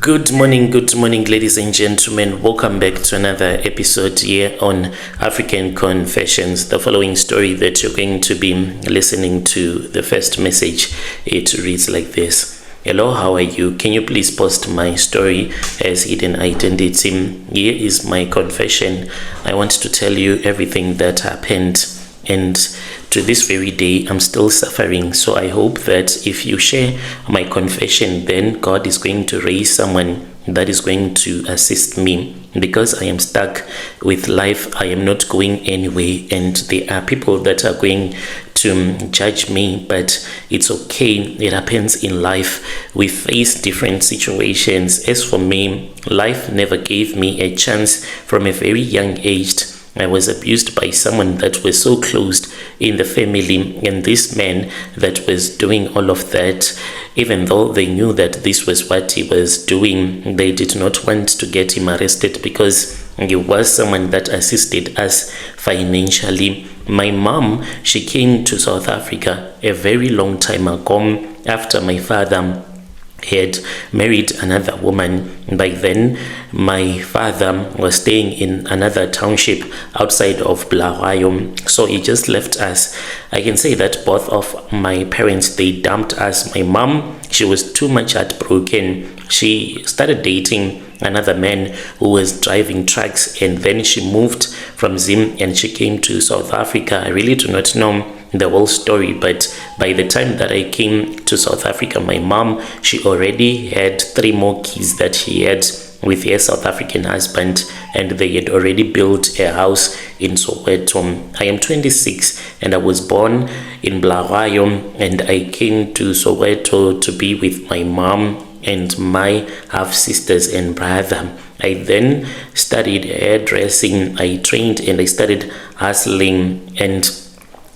Good morning, ladies and gentlemen. Welcome back to another episode here on African Confessions. The following story that you're going to be listening to, the first message, it reads like this. Hello, how are you? Can you please post my story as hidden identity? Here is my confession. I want to tell you everything that happened, and to this very day I'm still suffering. So I hope that if you share my confession, then God is going to raise someone that is going to assist me, because I am stuck with life. I am not going anywhere, and there are people that are going to judge me, but it's okay. It happens in life. We face different situations. As for me, life never gave me a chance. From a very young age, I was abused by someone that was so close in the family, and this man that was doing all of that, even though they knew that this was what he was doing, they did not want to get him arrested because he was someone that assisted us financially. My mom, she came to South Africa a very long time ago after my father had married another woman. By then, my father was staying in another township outside of Bulawayo, so he just left us. I can say that both of my parents, they dumped us. My mom, she was too much heartbroken. She started dating another man who was driving trucks, and then she moved from Zim and she came to South Africa. I really do not know the whole story, but by the time that I came to South Africa, my mom, she already had 3 more kids that she had with her South African husband, and they had already built a house in Soweto. I am 26 and I was born in Bulawayo, and I came to Soweto to be with my mom and my half sisters and brother. I then studied hairdressing. I trained and I started hustling, and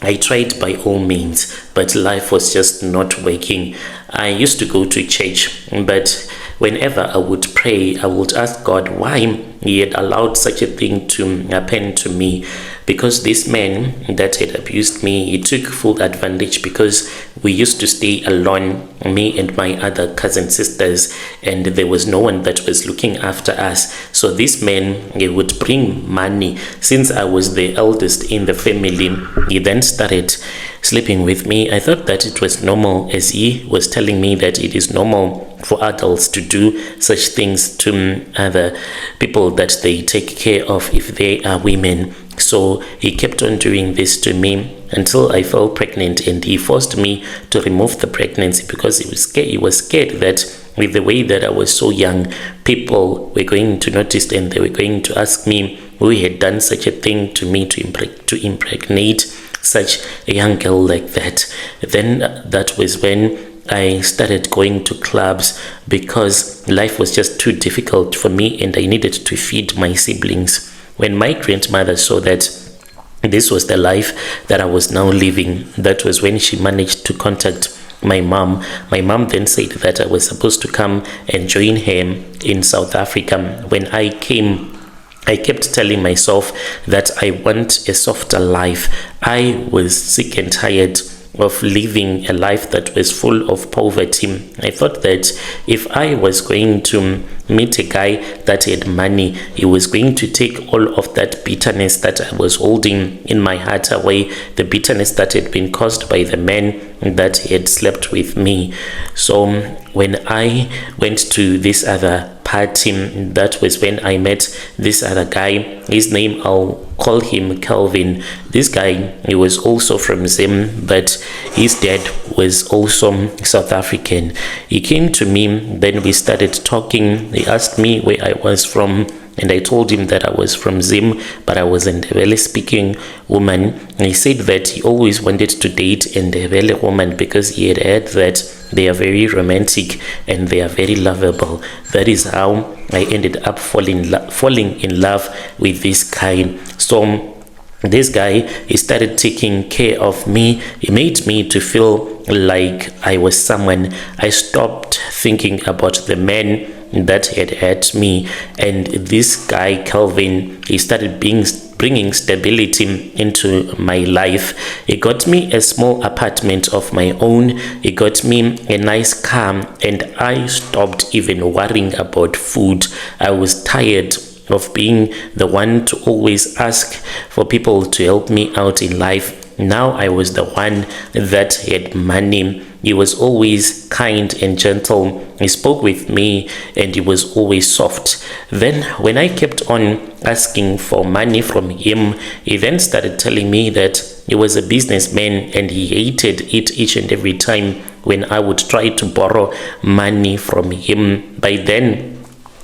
I tried by all means, but life was just not working. I used to go to church, but whenever I would pray, I would ask God why he had allowed such a thing to happen to me, because this man that had abused me, he took full advantage, because we used to stay alone, me and my other cousin sisters, and there was no one that was looking after us. So this man, he would bring money. Since I was the eldest in the family, he then started sleeping with me. I thought that it was normal, as he was telling me that it is normal for adults to do such things to other people that they take care of if they are women. So he kept on doing this to me until I fell pregnant, and he forced me to remove the pregnancy because he was scared that with the way that I was so young, people were going to notice and they were going to ask me who had done such a thing to me to impregnate such a young girl like that. Then that was when I started going to clubs, because life was just too difficult for me and I needed to feed my siblings. When my grandmother saw that this was the life that I was now living, that was when she managed to contact my mom. My mom then said that I was supposed to come and join her in South Africa. When I came, I kept telling myself that I want a softer life. I was sick and tired of living a life that was full of poverty. I thought that if I was going to meet a guy that had money, he was going to take all of that bitterness that I was holding in my heart away, the bitterness that had been caused by the man that had slept with me. So when I went to this other party, that was when I met this other guy. His name, I'll call him Calvin. This guy, he was also from Zim, but his dad was also South African. He came to me, then we started talking. He asked me where I was from, and I told him that I was from Zim, but I was a Ndebele speaking woman. And he said that he always wanted to date a Ndebele woman because he had heard that they are very romantic and they are very lovable. That is how I ended up falling in love with this guy. So this guy, he started taking care of me. He made me to feel like I was someone. I stopped thinking about the man that had hurt me, and this guy Calvin, he started being bringing stability into my life. He got me a small apartment of my own. He got me a nice car, and I stopped even worrying about food. I was tired of being the one to always ask for people to help me out in life. Now I was the one that had money. He was always kind and gentle. He spoke with me, and he was always soft. Then when I kept on asking for money from him, he then started telling me that he was a businessman and he hated it each and every time when I would try to borrow money from him. By then,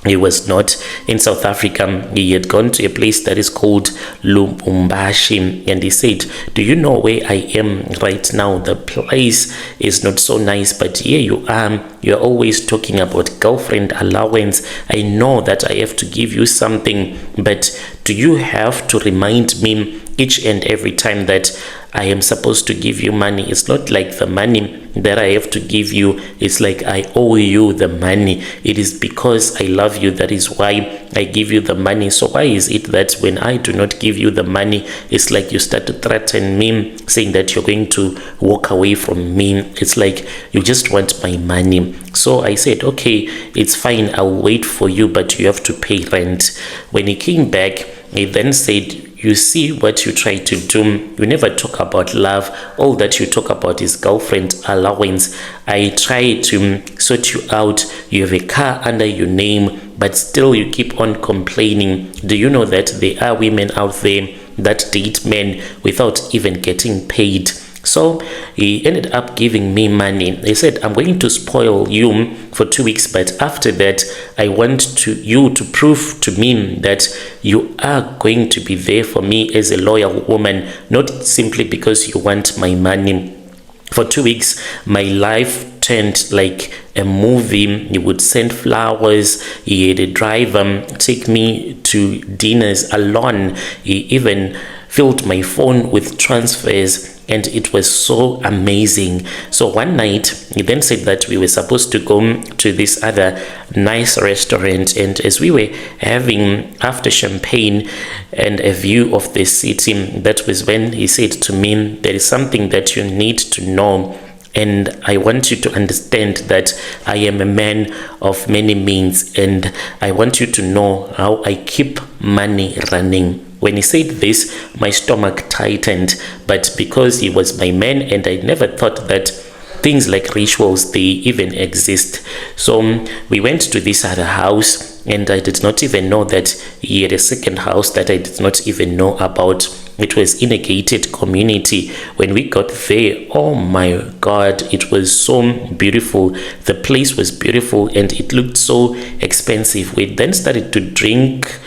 he was not in South Africa. He had gone to a place that is called Lubumbashi, and he said, do you know where I am right now? The place is not so nice, but here you are. You're always talking about girlfriend allowance. I know that I have to give you something, but do you have to remind me each and every time that I am supposed to give you money? It's not like the money that I have to give you, it's like I owe you the money. It is because I love you, that is why I give you the money. So why is it that when I do not give you the money, it's like you start to threaten me, saying that you're going to walk away from me? It's like you just want my money. So I said, okay, it's fine, I'll wait for you, but you have to pay rent. When he came back, he then said, you see what you try to do. You never talk about love. All that you talk about is girlfriend allowance. I try to sort you out. You have a car under your name, but still you keep on complaining. Do you know that there are women out there that date men without even getting paid? So he ended up giving me money. He said, I'm going to spoil you for 2 weeks, but after that, I want you to prove to me that you are going to be there for me as a loyal woman, not simply because you want my money. For 2 weeks, my life turned like a movie. He would send flowers. He had a driver take me to dinners alone. He even filled my phone with transfers, and it was so amazing. So one night, he then said that we were supposed to go to this other nice restaurant, and as we were having after champagne and a view of the city, that was when he said to me, there is something that you need to know, and I want you to understand that I am a man of many means, and I want you to know how I keep money running. When he said this, my stomach tightened, but because he was my man and I never thought that things like rituals, they even exist. So we went to this other house, and I did not even know that he had a second house that I did not even know about. It was in a gated community. When we got there, oh my God, it was so beautiful. The place was beautiful and it looked so expensive. We then started to drink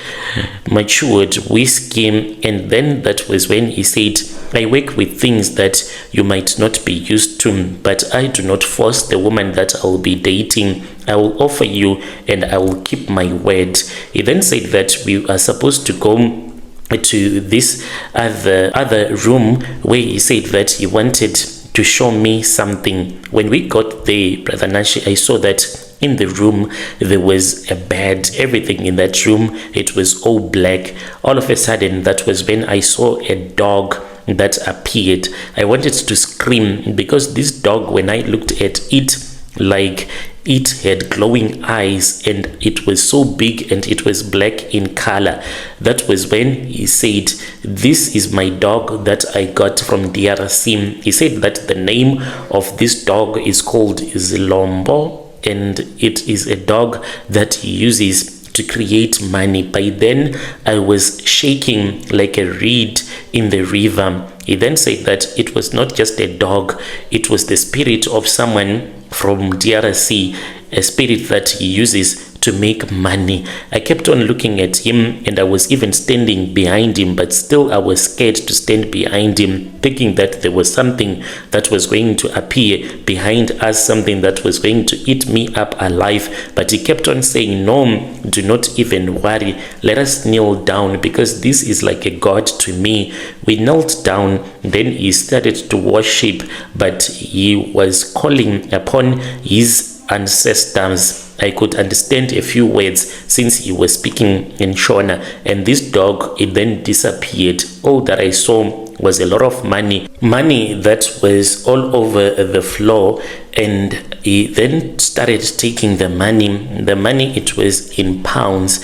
matured whiskey, and then that was when he said, I work with things that you might not be used to, but I do not force the woman that I will be dating. I will offer you and I will keep my word. He then said that we are supposed to go to this other room where he said that he wanted to show me something. When we got there, Brother Nashi, I saw that in the room there was a bed. Everything in that room, it was all black. All of a sudden, that was when I saw a dog that appeared. I wanted to scream because this dog, when I looked at it, like it had glowing eyes and it was so big and it was black in color. That was when he said, this is my dog that I got from DRC. He said that the name of this dog is called Zilombo, and it is a dog that he uses to create money. By then, I was shaking like a reed in the river. He then said that it was not just a dog, it was the spirit of someone from DRC, a spirit that he uses to make money. I kept on looking at him and I was even standing behind him, but still I was scared to stand behind him, thinking that there was something that was going to appear behind us, something that was going to eat me up alive. But he kept on saying, no, do not even worry. Let us kneel down because this is like a god to me. We knelt down, then he started to worship, but he was calling upon his ancestors. I could understand a few words since he was speaking in Shona. And this dog, it then disappeared. All that I saw was a lot of money that was all over the floor. And he then started taking the money. The money, it was in pounds,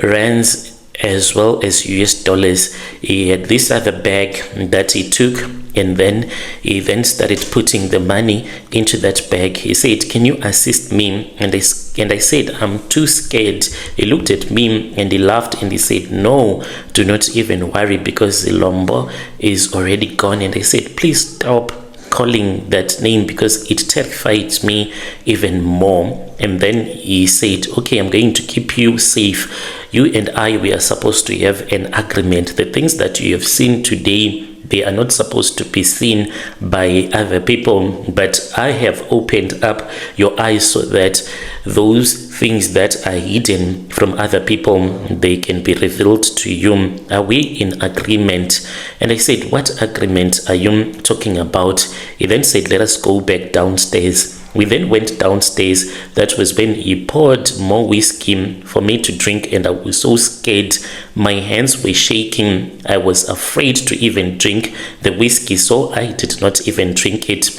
rands, as well as US dollars. He had this other bag that he took, and then he then started putting the money into that bag. He said, "Can you assist me?" And I said, "I'm too scared." He looked at me and he laughed and he said, "No, do not even worry, because Lombo is already gone." And I said, "Please stop calling that name, because it terrified me even more." And then he said, "Okay, I'm going to keep you safe. You and I, we are supposed to have an agreement. The things that you have seen today, they are not supposed to be seen by other people, but I have opened up your eyes so that those things that are hidden from other people, they can be revealed to you. Are we in agreement?" And I said, "What agreement are you talking about?" He then said, "Let us go back downstairs." We then went downstairs. That was when he poured more whiskey for me to drink, and I was so scared. My hands were shaking. I was afraid to even drink the whiskey, so I did not even drink it.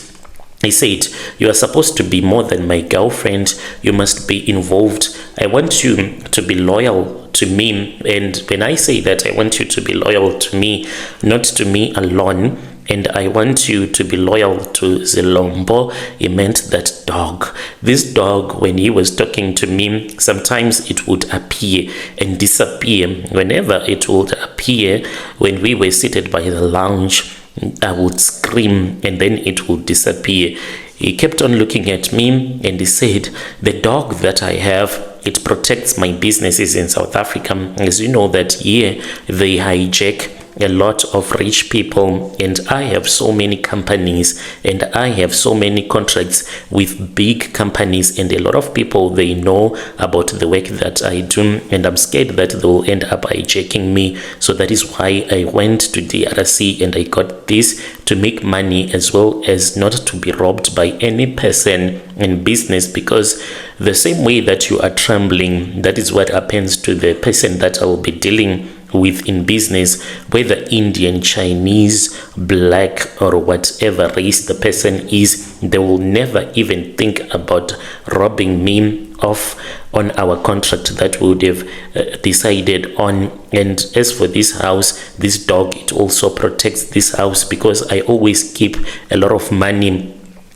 He said, "You are supposed to be more than my girlfriend. You must be involved. I want you to be loyal to me." And when I say that I want you to be loyal to me, not to me alone, and I want you to be loyal to Zilombo, he meant that dog. This dog, when he was talking to me, sometimes it would appear and disappear. Whenever it would appear, when we were seated by the lounge, I would scream and then it would disappear. He kept on looking at me and he said, "The dog that I have, it protects my businesses in South Africa. As you know that here they hijack a lot of rich people, and I have so many companies and I have so many contracts with big companies, and a lot of people, they know about the work that I do, and I'm scared that they will end up hijacking me. So that is why I went to the DRC and I got this to make money, as well as not to be robbed by any person in business, because the same way that you are trembling, that is what happens to the person that I will be dealing with in business, whether Indian, Chinese, black, or whatever race the person is. They will never even think about robbing me off on our contract that we would have decided on. And as for this house, this dog, it also protects this house, because I always keep a lot of money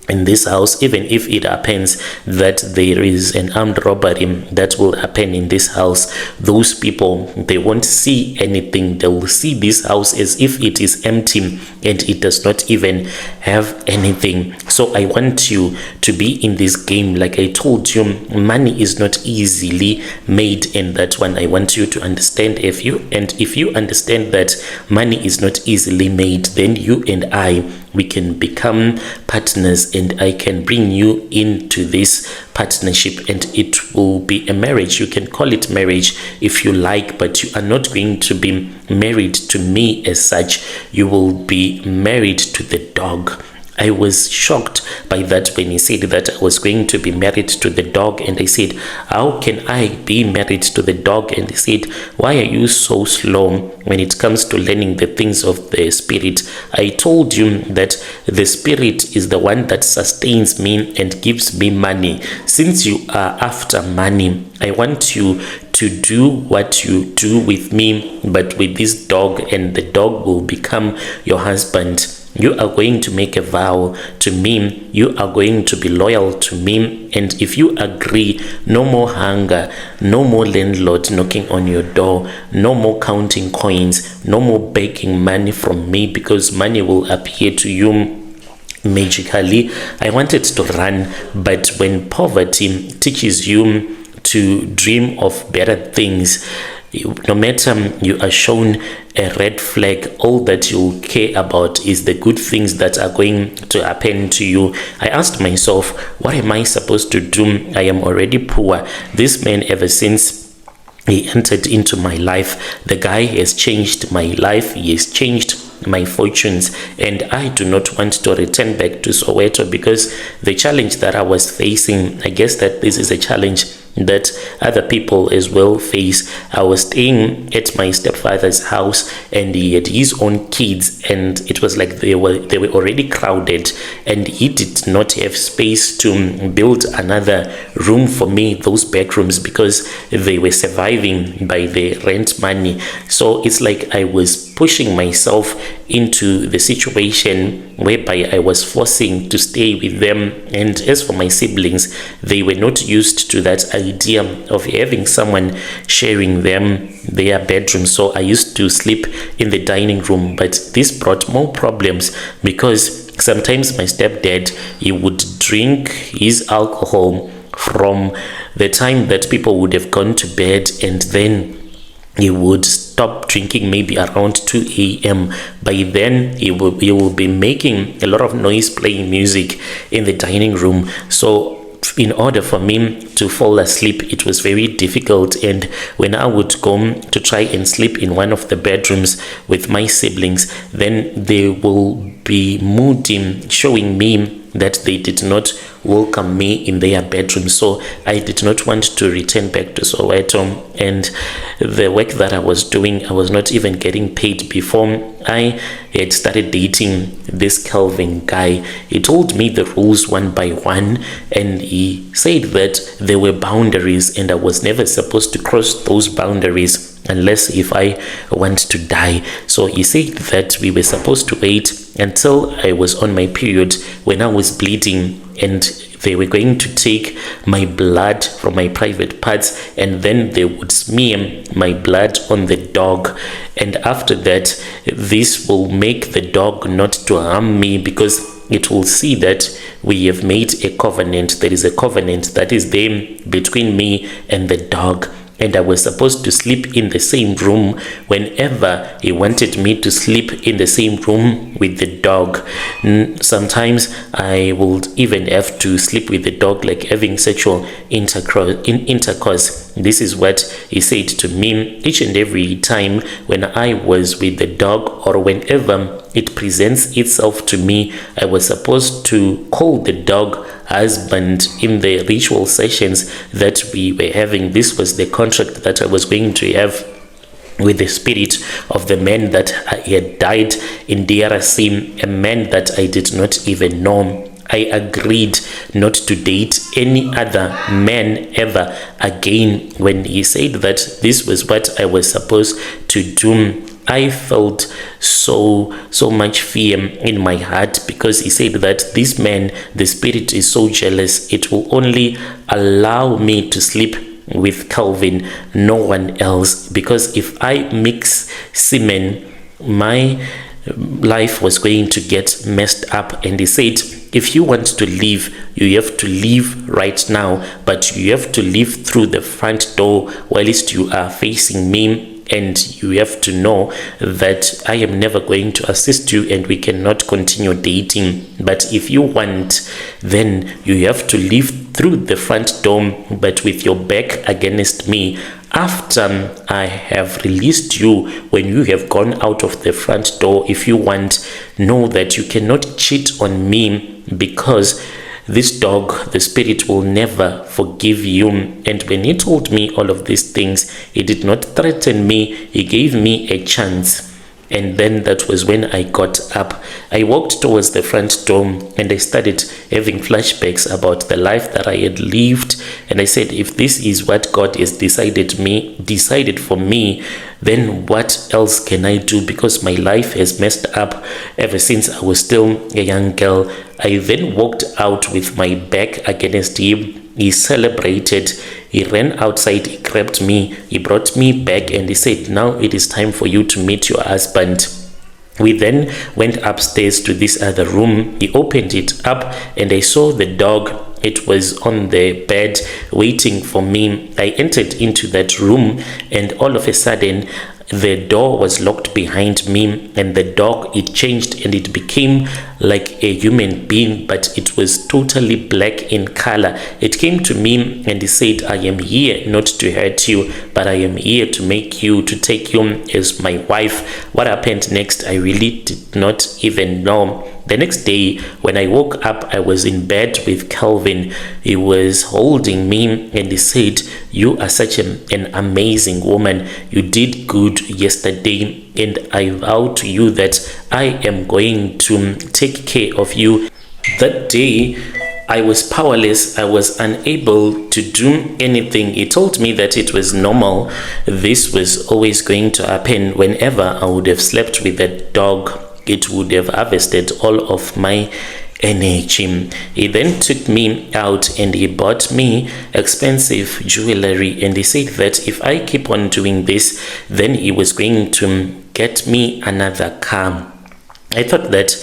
in this house. Even if it happens that there is an armed robbery that will happen in this house, those people, they won't see anything. They will see this house as if it is empty and it does not even have anything. So I want you to be in this game. Like I told you, money is not easily made, and that one I want you to understand. If you understand that money is not easily made, then you and I, we can become partners, and I can bring you into this partnership, and it will be a marriage. You can call it marriage if you like, but you are not going to be married to me as such. You will be married to the dog. I was shocked by that when he said that I was going to be married to the dog, and I said, "How can I be married to the dog?" And he said, "Why are you so slow when it comes to learning the things of the spirit? I told you that the spirit is the one that sustains me and gives me money. Since you are after money, I want you to do what you do with me, but with this dog, and the dog will become your husband. You are going to make a vow to me. You are going to be loyal to me. And if you agree, no more hunger, no more landlord knocking on your door, no more counting coins, no more begging money from me, because money will appear to you magically." I wanted to run, but when poverty teaches you to dream of better things, no matter you are shown a red flag, all that you care about is the good things that are going to happen to you. I asked myself, what am I supposed to do? I am already poor. This man, ever since he entered into my life, the guy has changed my life. He has changed my fortunes, and I do not want to return back to Soweto, because the challenge that I was facing, I guess that this is a challenge that other people as well face. I was staying at my stepfather's house, and he had his own kids, and it was like they were already crowded, and he did not have space to build another room for me, those bedrooms, because they were surviving by the rent money. So it's like I was pushing myself into the situation whereby I was forcing to stay with them. And as for my siblings, they were not used to that idea of having someone sharing their bedroom. So I used to sleep in the dining room, but this brought more problems because sometimes my stepdad, he would drink his alcohol from the time that people would have gone to bed, and then he would stop drinking maybe around 2 a.m. By then, he will be making a lot of noise, playing music in the dining room. So in order for me to fall asleep, it was very difficult. And when I would go to try and sleep in one of the bedrooms with my siblings, then they will be moody, showing me that they did not welcome me in their bedroom. So I did not want to return back to Soweto, and the work that I was doing, I was not even getting paid. Before I had started dating this Calvin guy, he told me the rules one by one, and he said that there were boundaries and I was never supposed to cross those boundaries unless if I want to die. So he said that we were supposed to wait until I was on my period, when I was bleeding, and they were going to take my blood from my private parts, and then they would smear my blood on the dog. And after that, this will make the dog not to harm me, because it will see that we have made a covenant. There is a covenant that is there between me and the dog. And I was supposed to sleep in the same room whenever he wanted me to sleep in the same room with the dog. Sometimes I would even have to sleep with the dog, like having sexual intercourse. This is what he said to me each and every time when I was with the dog, or whenever it presents itself to me. I was supposed to call the dog husband in the ritual sessions that we were having. This was the contract that I was going to have with the spirit of the man that had died in DRC, a man that I did not even know. I agreed not to date any other man ever again. When he said that this was what I was supposed to do, I felt so much fear in my heart, because he said that this man, the spirit, is so jealous. It will only allow me to sleep with Calvin, no one else, because if I mix semen, my life was going to get messed up. And he said, if you want to leave, you have to leave right now, but you have to leave through the front door whilst you are facing me. And you have to know that I am never going to assist you, and we cannot continue dating. But if you want, then you have to leave through the front door, but with your back against me. After I have released you, when you have gone out of the front door, if you want, know that you cannot cheat on me, because this dog, the spirit, will never forgive you. And when he told me all of these things, he did not threaten me. He gave me a chance. And then that was when I got up. I walked towards the front door, and I started having flashbacks about the life that I had lived. And I said, if this is what God has decided for me, then what else can I do? Because my life has messed up ever since I was still a young girl. I then walked out with my back against him. He celebrated. He ran outside. He grabbed me. He brought me back, and he said, now it is time for you to meet your husband. We then went upstairs to this other room. He opened it up, and I saw the dog. It was on the bed waiting for me. I entered into that room, and all of a sudden the door was locked behind me, and the dog, it changed and it became like a human being, but it was totally black in color. It came to me and he said, I am here not to hurt you, but I am here to take you as my wife. What happened next, I really did not even know. The next day, when I woke up, I was in bed with Calvin. He was holding me and he said, "You are such an amazing woman. You did good yesterday, and I vow to you that I am going to take care of you." That day, I was powerless. I was unable to do anything. He told me that it was normal. This was always going to happen. Whenever I would have slept with that dog, it would have harvested all of my energy. He then took me out and he bought me expensive jewelry, and he said that if I keep on doing this, then he was going to get me another car. I thought that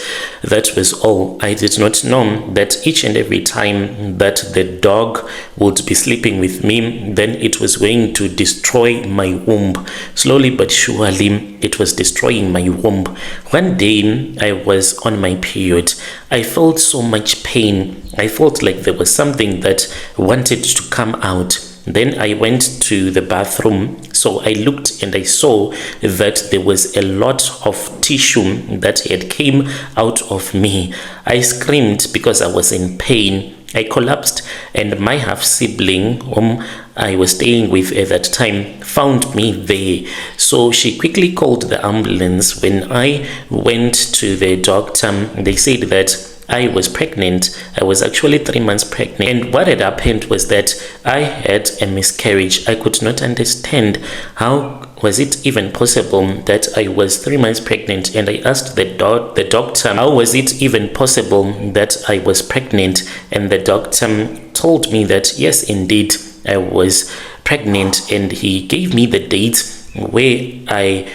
that was all. I did not know that each and every time that the dog would be sleeping with me, then it was going to destroy my womb. Slowly but surely, it was destroying my womb. One day, I was on my period. I felt so much pain. I felt like there was something that wanted to come out. Then I went to the bathroom. So I looked and I saw that there was a lot of tissue that had came out of me. I screamed because I was in pain. I collapsed, and my half-sibling, whom I was staying with at that time, found me there. So she quickly called the ambulance. When I went to the doctor, they said that I was pregnant. I was actually 3 months pregnant. And what had happened was that I had a miscarriage. I could not understand how was it even possible that I was 3 months pregnant. And I asked the doctor, how was it even possible that I was pregnant? And the doctor told me that yes, indeed, I was pregnant. And he gave me the date where I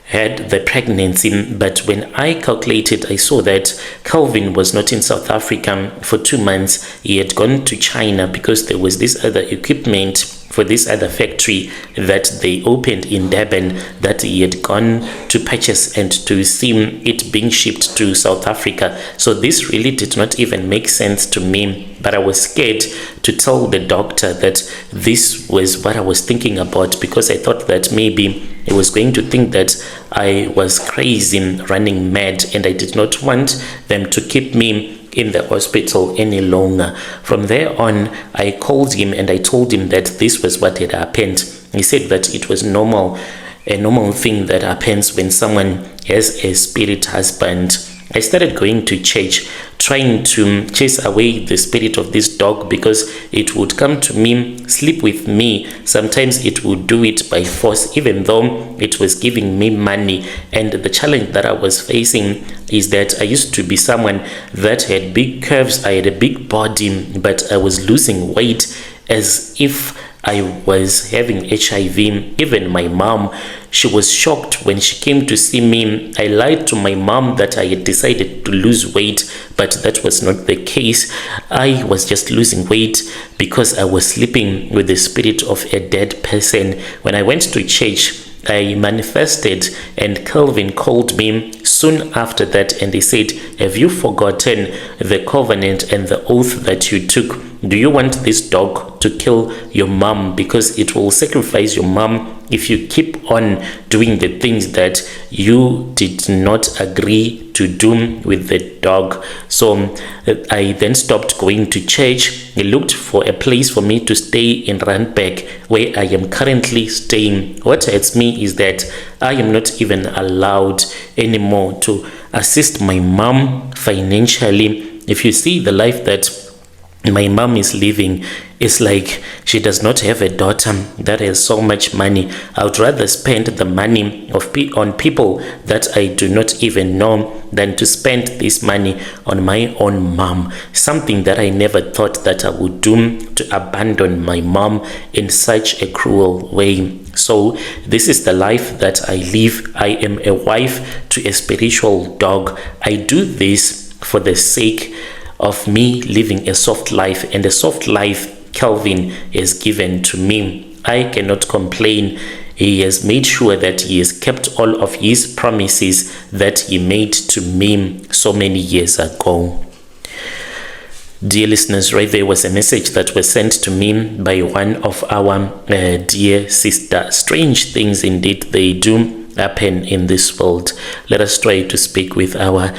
had the pregnancy, but when I calculated, I saw that Calvin was not in South Africa for 2 months. He had gone to China because there was this other equipment for this other factory that they opened in Durban that he had gone to purchase and to see it being shipped to South Africa. So this really did not even make sense to me, but I was scared to tell the doctor that this was what I was thinking about, because I thought that maybe he was going to think that I was crazy, running mad, and I did not want them to keep me in the hospital any longer. From there on, I called him and I told him that this was what had happened. He said that it was normal, a normal thing that happens when someone has a spirit husband. I started going to church, trying to chase away the spirit of this dog, because it would come to me, sleep with me. Sometimes it would do it by force, even though it was giving me money. And the challenge that I was facing is that I used to be someone that had big curves. I had a big body, but I was losing weight as if I was having HIV. Even my mom, she was shocked when she came to see me. I lied to my mom that I had decided to lose weight, but that was not the case. I was just losing weight because I was sleeping with the spirit of a dead person. When I went to church, I manifested, and Calvin called me soon after that, and he said, "Have you forgotten the covenant and the oath that you took? Do you want this dog to kill your mom? Because it will sacrifice your mom if you keep on doing the things that you did not agree to do with the dog." So I then stopped going to church. I looked for a place for me to stay in Randburg, where I am currently staying. What hurts me is that I am not even allowed anymore to assist my mom financially. If you see the life that my mom is living, it's like she does not have a daughter that has so much money. I would rather spend the money on people that I do not even know than to spend this money on my own mom. Something that I never thought that I would do, to abandon my mom in such a cruel way. So this is the life that I live. I am a wife to a spiritual dog. I do this for the sake of me living a soft life, and a soft life Calvin has given to me. I cannot complain. He has made sure that he has kept all of his promises that he made to me so many years ago. Dear listeners, right there was a message that was sent to me by one of our dear sister. Strange things indeed they do. happen in this world. Let us try to speak with our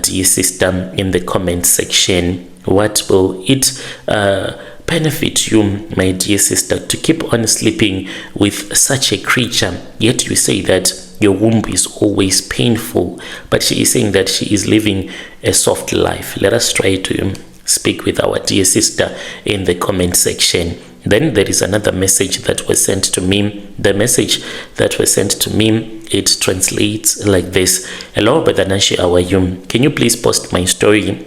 dear sister in the comment section. What will it benefit you, my dear sister, to keep on sleeping with such a creature, yet you say that your womb is always painful, but she is saying that she is living a soft life? Let us try to speak with our dear sister in the comment section. Then there is another message that was sent to me. The message that was sent to me, it translates like this: hello Brother Nashi, how are you? Can you please post my story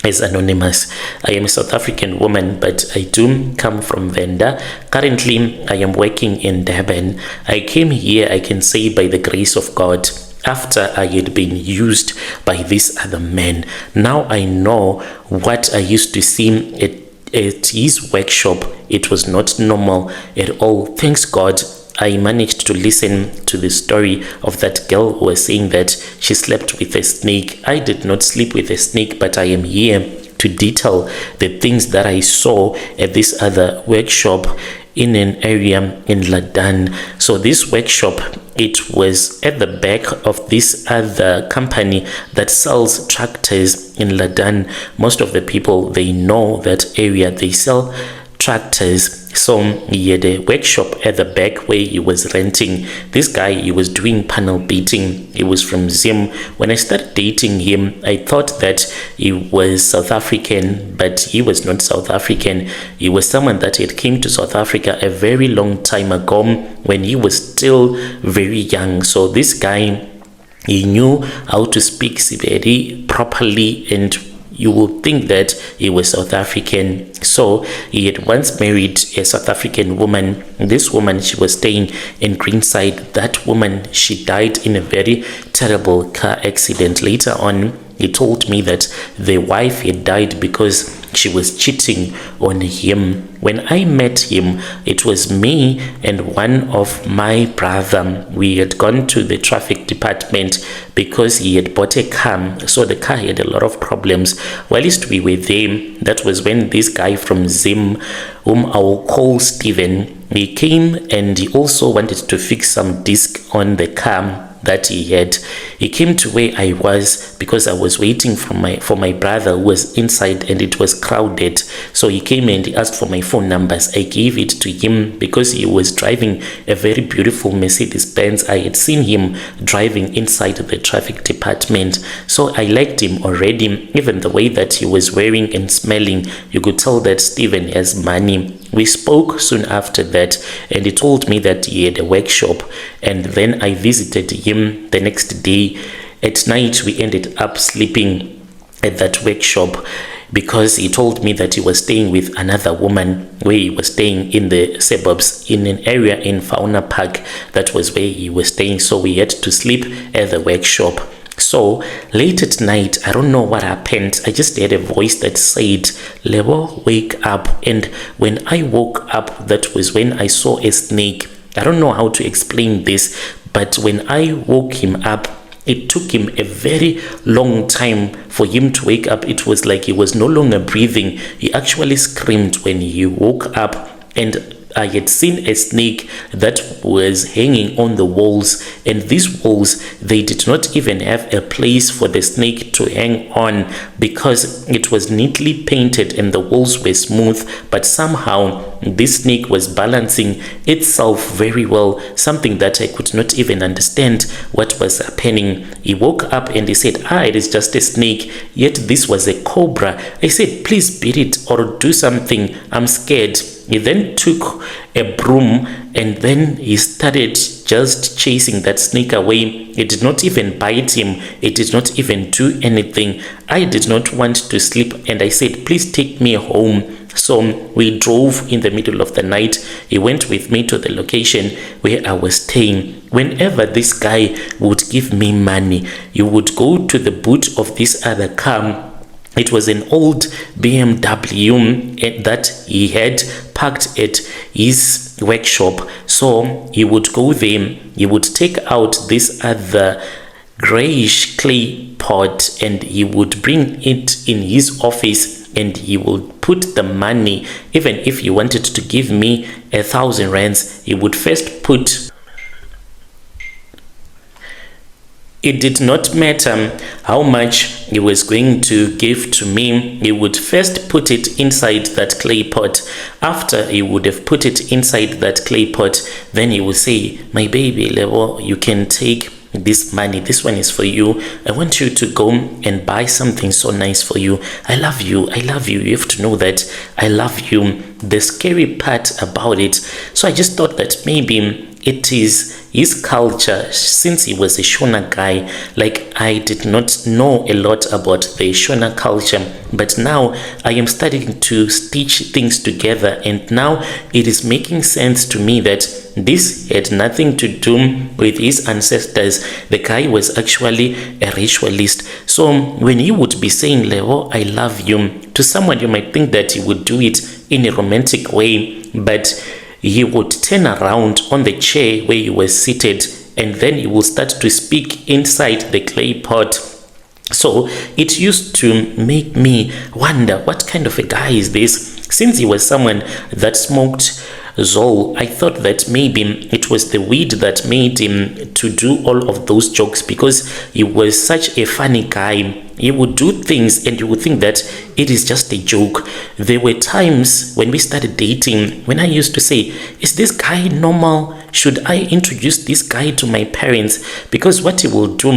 as anonymous? I am a South African woman, but I do come from Venda. Currently, I am working in Durban. I came here, I can say, by the grace of God, after I had been used by this other man. Now I know what I used to see at his workshop. It was not normal at all. Thanks God, I managed to listen to the story of that girl who was saying that she slept with a snake. I did not sleep with a snake, but I am here to detail the things that I saw at this other workshop in an area in Ladan. So this workshop, it was at the back of this other company that sells tractors in Ladan. Most of the people, they know that area. They sell tractors. So he had a workshop at the back where he was renting. This guy, he was doing panel beating. He was from Zim. When I started dating him, I thought that he was South African, but he was not South African. He was someone that had came to South Africa a very long time ago when he was still very young. So this guy, he knew how to speak Siberi properly, and you would think that he was South African. So he had once married a South African woman. This woman, she was staying in Greenside. That woman, she died in a very terrible car accident. Later on, he told me that the wife had died because she was cheating on him. When I met him, it was me and one of my brother. We had gone to the traffic department because he had bought a car. So the car had a lot of problems. Whilst we were there, that was when this guy from Zim, whom I will call Steven, he came and he also wanted to fix some disc on the car that he had. He came to where I was because I was waiting for my brother who was inside and it was crowded. So he came and he asked for my phone numbers. I gave it to him because he was driving a very beautiful Mercedes-Benz. I had seen him driving inside the traffic department. So I liked him already. Even the way that he was wearing and smelling, you could tell that Steven has money. We spoke soon after that and he told me that he had a workshop, and then I visited him the next day. At night we ended up sleeping at that workshop because he told me that he was staying with another woman where he was staying in the suburbs in an area in Fauna Park. That was where he was staying, so we had to sleep at the workshop. So late at night, I don't know what happened. I just heard a voice that said, Lebo, wake up. And when I woke up, that was when I saw a snake. I don't know how to explain this, but when I woke him up, it took him a very long time for him to wake up. It was like he was no longer breathing. He actually screamed when he woke up, and I had seen a snake that was hanging on the walls, and these walls, they did not even have a place for the snake to hang on because it was neatly painted and the walls were smooth, but somehow this snake was balancing itself very well, something that I could not even understand what was happening. He woke up and he said, it is just a snake, yet this was a cobra. I said, please beat it or do something, I'm scared. He then took a broom and then he started just chasing that snake away. It did not even bite him. It did not even do anything. I did not want to sleep and I said, please take me home. So we drove in the middle of the night. He went with me to the location where I was staying. Whenever this guy would give me money, he would go to the boot of this other car. It was an old BMW that he had parked at his workshop. So he would go there, he would take out this other grayish clay pot and he would bring it in his office and he would put the money. Even if he wanted to give me 1,000 rands, he would first put It did not matter how much he was going to give to me. He would first put it inside that clay pot. After he would have put it inside that clay pot, then he would say, my baby Lebo, you can take this money. This one is for you. I want you to go and buy something so nice for you. I love you. I love you. You have to know that I love you. The scary part about it. So I just thought that maybe it is his culture, since he was a Shona guy. Like, I did not know a lot about the Shona culture, but now I am starting to stitch things together, and now it is making sense to me that this had nothing to do with his ancestors. The guy was actually a ritualist. So when he would be saying, Lebo, I love you, to someone you might think that he would do it in a romantic way, but he would turn around on the chair where he was seated, and then he will start to speak inside the clay pot. So it used to make me wonder, what kind of a guy is this? Since he was someone that smoked Zol, I thought that maybe it was the weed that made him to do all of those jokes, because he was such a funny guy. He would do things and you would think that it is just a joke. There were times when we started dating when I used to say, is this guy normal? Should I introduce this guy to my parents? Because what he will do,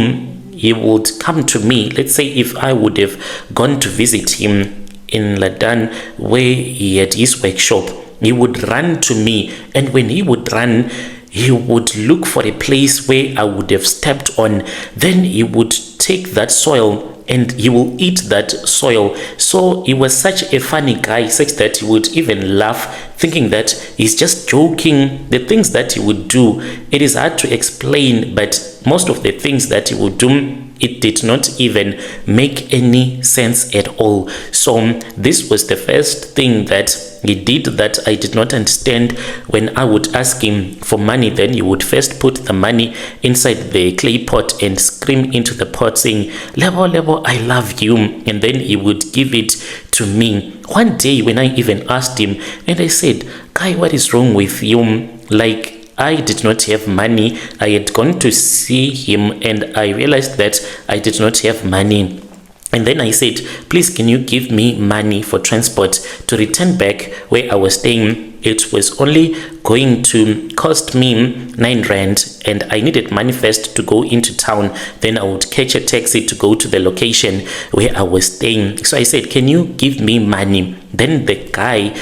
he would come to me. Let's say if I would have gone to visit him in Ladan where he had his workshop, he would run to me, and when he would run, he would look for a place where I would have stepped on. Then he would take that soil and he will eat that soil. So he was such a funny guy, such that he would even laugh, thinking that he's just joking. The things that he would do, it is hard to explain, but most of the things that he would do, it did not even make any sense at all. So this was the first thing that he did that I did not understand. When I would ask him for money, then he would first put the money inside the clay pot and scream into the pot saying, Lebo, Lebo, I love you. And then he would give it to me. One day when I even asked him, and I said, Guy, what is wrong with you? Like, I did not have money. I had gone to see him and I realized that I did not have money. And then I said, please, can you give me money for transport to return back where I was staying? It was only going to cost me 9 rand, and I needed money first to go into town. Then I would catch a taxi to go to the location where I was staying. So I said, can you give me money? Then the guy,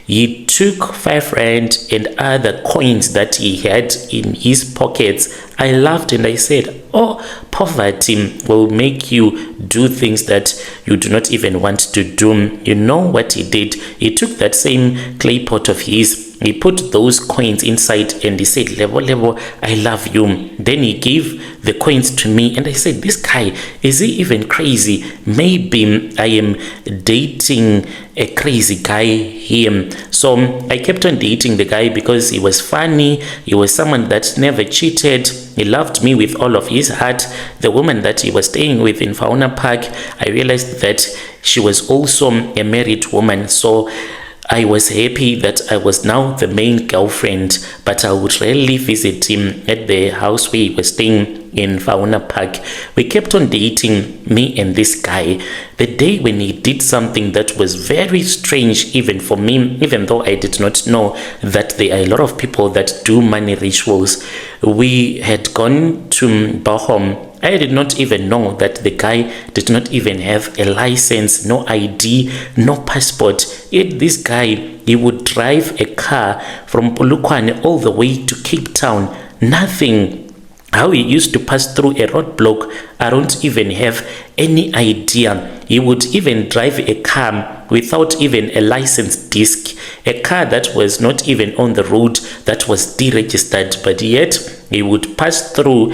he took 5 rand and other coins that he had in his pockets. I laughed and I said, oh, poverty will make you do things that you do not even want to do. You know what he did? He took that same clay pot of his, he put those coins inside and he said, Lebo, Lebo, I love you. Then he gave the coins to me and I said, this guy, is he even crazy? Maybe I am dating a crazy guy here. So I kept on dating the guy because he was funny. He was someone that never cheated. He loved me with all of his heart. The woman that he was staying with in Fauna Park, I realized that she was also a married woman. So I was happy that I was now the main girlfriend, but I would rarely visit him at the house where he was staying in Fauna Park. We kept on dating, me and this guy. The day when he did something that was very strange even for me, even though I did not know that there are a lot of people that do money rituals. We had gone to Bahom. I did not even know that the guy did not even have a license, no ID, no passport. Yet this guy, he would drive a car from Polokwane all the way to Cape Town. Nothing. How he used to pass through a roadblock, I don't even have any idea. He would even drive a car without even a license disc, a car that was not even on the road, that was deregistered, but yet he would pass through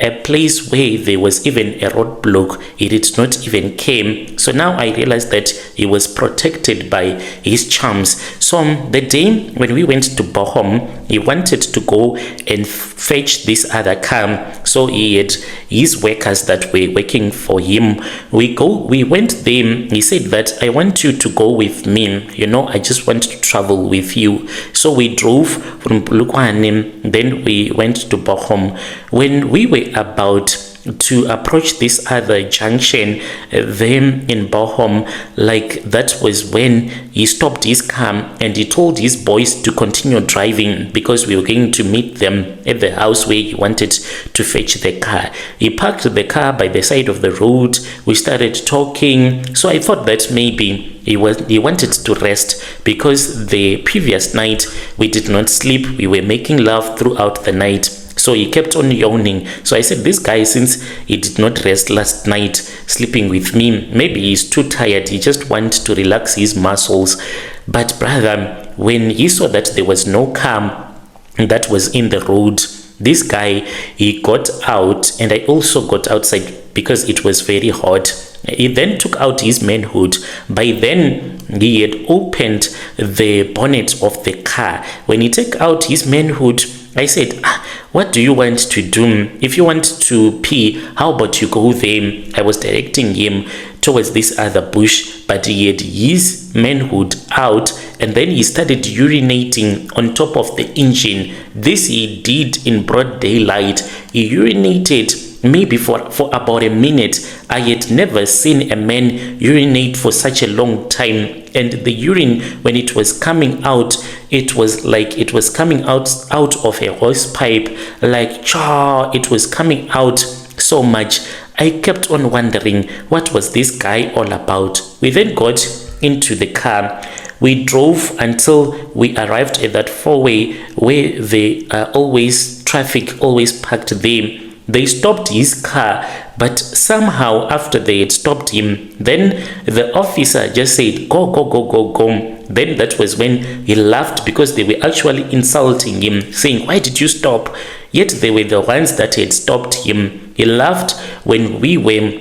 a place where there was even a roadblock. He did not even came. So now I realized that he was protected by his charms. So the day when we went to Bahom, he wanted to go and fetch this other car. So he had his workers that were working for him. We went there. He said that I want you to go with me. You know, I just want to travel with you. So we drove from Polokwane, then we went to Bahom. When we were about to approach this other junction then in Bochum. Like, that was when he stopped his car and he told his boys to continue driving because we were going to meet them at the house where he wanted to fetch the car. He parked the car by the side of the road. We started talking. So I thought that maybe he wanted to rest because the previous night we did not sleep. We were making love throughout the night. So he kept on yawning. So I said, this guy, since he did not rest last night sleeping with me, maybe he's too tired. He just wants to relax his muscles. But brother, when he saw that there was no car that was in the road, this guy, he got out, and I also got outside because it was very hot. He then took out his manhood. By then, he had opened the bonnet of the car. When he took out his manhood, I said, what do you want to do? If you want to pee, how about you go there? I was directing him towards this other bush, but he had his manhood out, and then he started urinating on top of the engine. This he did in broad daylight. He urinated maybe for about a minute. I had never seen a man urinate for such a long time, and the urine, when it was coming out, it was like it was coming out of a hose pipe, like cha. It was coming out so much. I kept on wondering, what was this guy all about? We then got into the car. We drove until we arrived at that four-way where the traffic always parked there. They stopped his car, but somehow after they had stopped him, then the officer just said, go, go, go, go, go. Then that was when he laughed because they were actually insulting him, saying, why did you stop? Yet they were the ones that had stopped him. He laughed when we were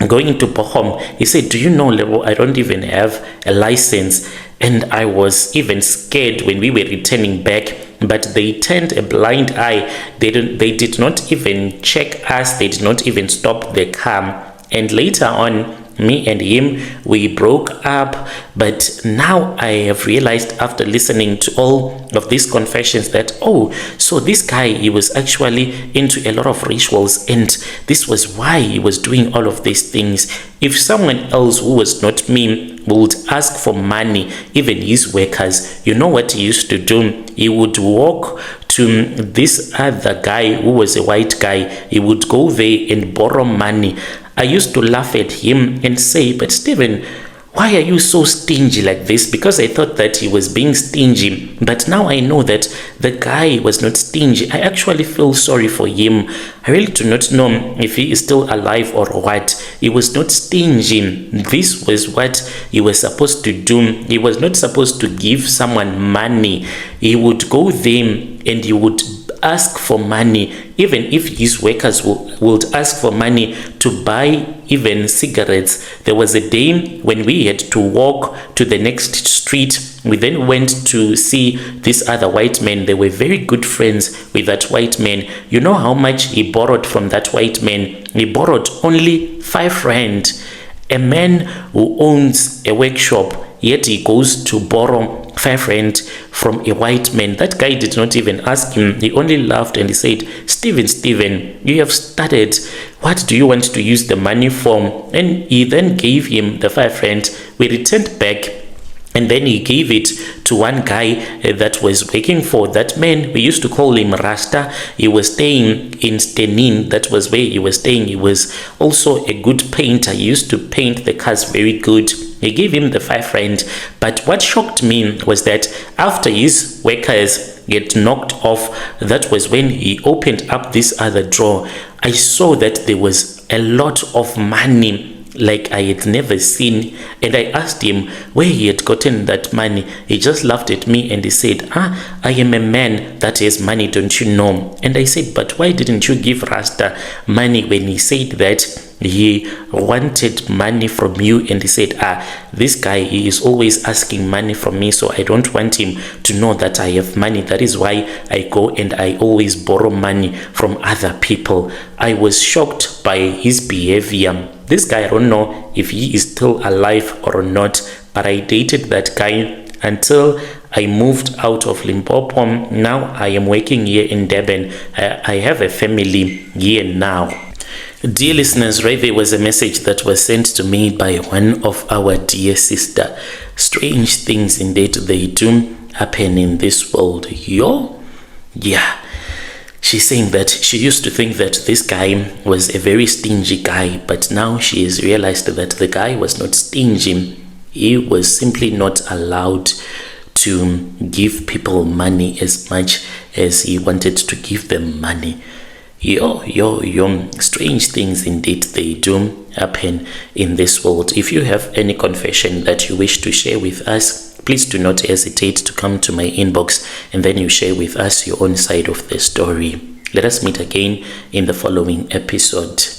going to Bochum. He said, do you know, Lebo, I don't even have a license. And I was even scared when we were returning back, but they turned a blind eye. They did not even check us. They did not even stop the car. And later on, me and him, we broke up. But now I have realized, after listening to all of these confessions, that so this guy, he was actually into a lot of rituals, and this was why he was doing all of these things. If someone else who was not me would ask for money, even his workers, you know what he used to do? He would walk to this other guy who was a white guy. He would go there and borrow money. I used to laugh at him and say, but Stephen, why are you so stingy like this? Because I thought that he was being stingy, but now I know that the guy was not stingy. I actually feel sorry for him. I really do not know if he is still alive or what. He was not stingy. This was what he was supposed to do. He was not supposed to give someone money. He would go there and he would ask for money, even if his workers would ask for money to buy even cigarettes. There was a day when we had to walk to the next street. We then went to see this other white man. They were very good friends with that white man. You know how much he borrowed from that white man? He borrowed only 5 rand. A man who owns a workshop, yet he goes to borrow 5 rand from a white man. That guy did not even ask him. He only laughed and he said, Stephen, you have started. What do you want to use the money for? And he then gave him the 5 rand. We returned back, and then he gave it to one guy that was working for that man. We used to call him Rasta. He was staying in Stenin. That was where he was staying. He was also a good painter. He used to paint the cars very good. He gave him the 5 rand. But what shocked me was that after his workers get knocked off, that was when he opened up this other drawer. I saw that there was a lot of money like I had never seen, and I asked him where he had gotten that money. He just laughed at me and he said, I am a man that has money, don't you know? And I said, but why didn't you give Rasta money when he said that he wanted money from you? And he said, this guy, he is always asking money from me, so I don't want him to know that I have money. That is why I go and I always borrow money from other people. I was shocked by his behavior. This guy, I don't know if he is still alive or not, but I dated that guy until I moved out of Limpopo. Now I am working here in Durban. I have a family here now. Dear listeners, right there was a message that was sent to me by one of our dear sister. Strange things indeed they do happen in this world. Yeah. She's saying that she used to think that this guy was a very stingy guy, but now she has realized that the guy was not stingy. He was simply not allowed to give people money as much as he wanted to give them money. Strange things indeed they do happen in this world. If you have any confession that you wish to share with us, please do not hesitate to come to my inbox and then you share with us your own side of the story. Let us meet again in the following episode.